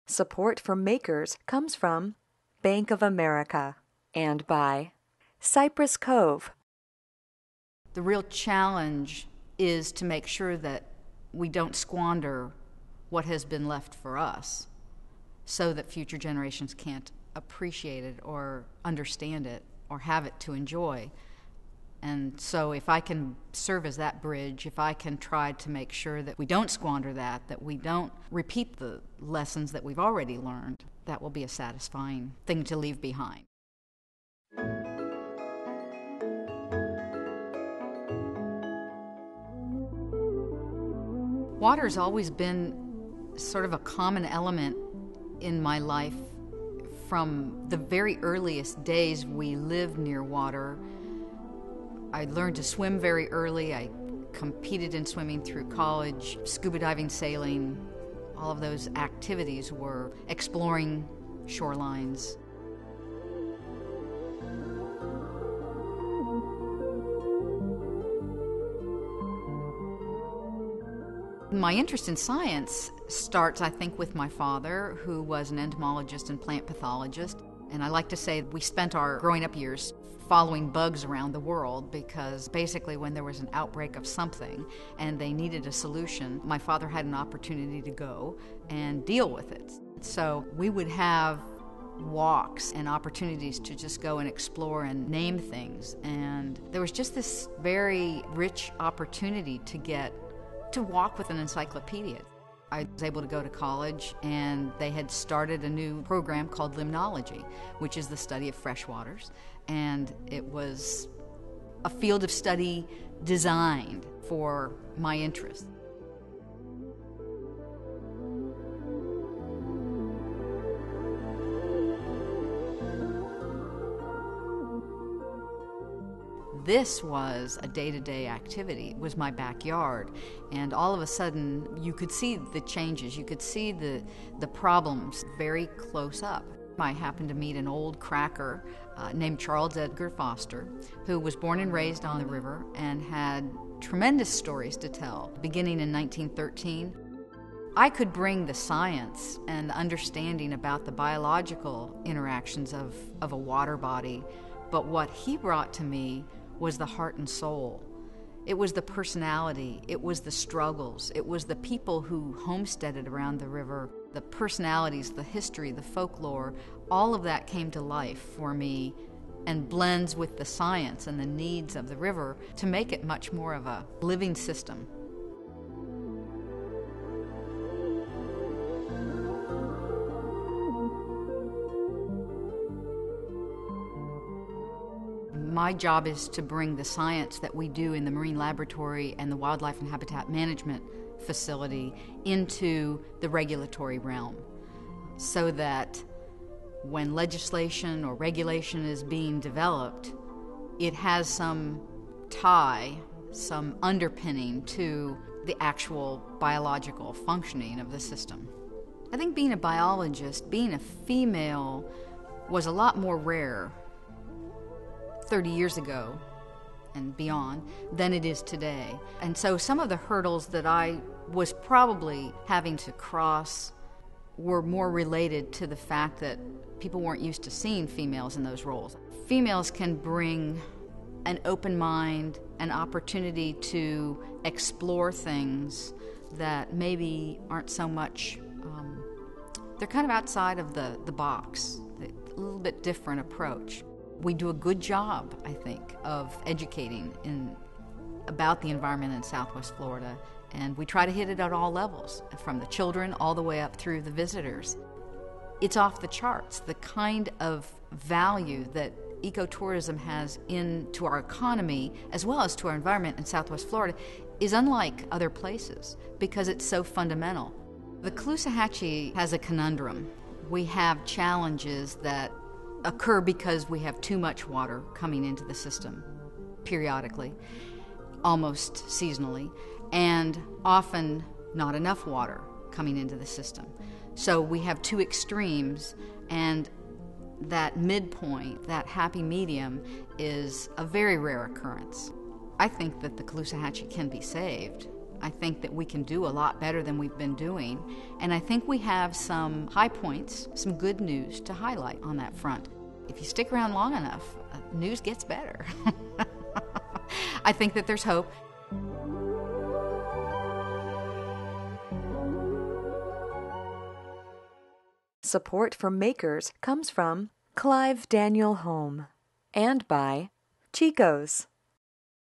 Support for makers comes from Bank of America and by Cypress Cove. The real challenge is to make sure that we don't squander what has been left for us so that future generations can't appreciate it or understand it or have it to enjoy. And so if I can serve as that bridge, if I can try to make sure that we don't squander that we don't repeat the lessons that we've already learned, that will be a satisfying thing to leave behind. Water's always been sort of a common element in my life. From the very earliest days we lived near water. I learned to swim very early. I competed in swimming through college, scuba diving, sailing. All of those activities were exploring shorelines. My interest in science starts, I think, with my father, who was an entomologist and plant pathologist. And I like to say we spent our growing up years following bugs around the world, because basically when there was an outbreak of something and they needed a solution, my father had an opportunity to go and deal with it. So we would have walks and opportunities to just go and explore and name things. And there was just this very rich opportunity to walk with an encyclopedia. I was able to go to college, and they had started a new program called limnology, which is the study of freshwaters. And it was a field of study designed for my interest. This was a day-to-day activity. It was my backyard, and all of a sudden you could see the changes. You could see the problems very close up. I happened to meet an old cracker named Charles Edgar Foster, who was born and raised on the river and had tremendous stories to tell. Beginning in 1913, I could bring the science and the understanding about the biological interactions of a water body, but what he brought to me was the heart and soul. It was the personality, it was the struggles, it was the people who homesteaded around the river, the personalities, the history, the folklore. All of that came to life for me and blends with the science and the needs of the river to make it much more of a living system. My job is to bring the science that we do in the Marine Laboratory and the Wildlife and Habitat Management Facility into the regulatory realm, so that when legislation or regulation is being developed, it has some tie, some underpinning to the actual biological functioning of the system. I think being a biologist, being a female, was a lot more rare 30 years ago and beyond than it is today. And so some of the hurdles that I was probably having to cross were more related to the fact that people weren't used to seeing females in those roles. Females can bring an open mind, an opportunity to explore things that maybe aren't so much, they're kind of outside of the box, a little bit different approach. We do a good job, I think, of educating about the environment in Southwest Florida, and we try to hit it at all levels, from the children all the way up through the visitors. It's off the charts. The kind of value that ecotourism has into our economy, as well as to our environment in Southwest Florida, is unlike other places because it's so fundamental. The Caloosahatchee has a conundrum. We have challenges that occur because we have too much water coming into the system periodically, almost seasonally, and often not enough water coming into the system. So we have two extremes, and that midpoint, that happy medium, is a very rare occurrence. I think that the Caloosahatchee can be saved. I think that we can do a lot better than we've been doing, and I think we have some high points, some good news to highlight on that front. If you stick around long enough, news gets better. I think that there's hope. Support for makers comes from Clive Daniel Home and by Chico's.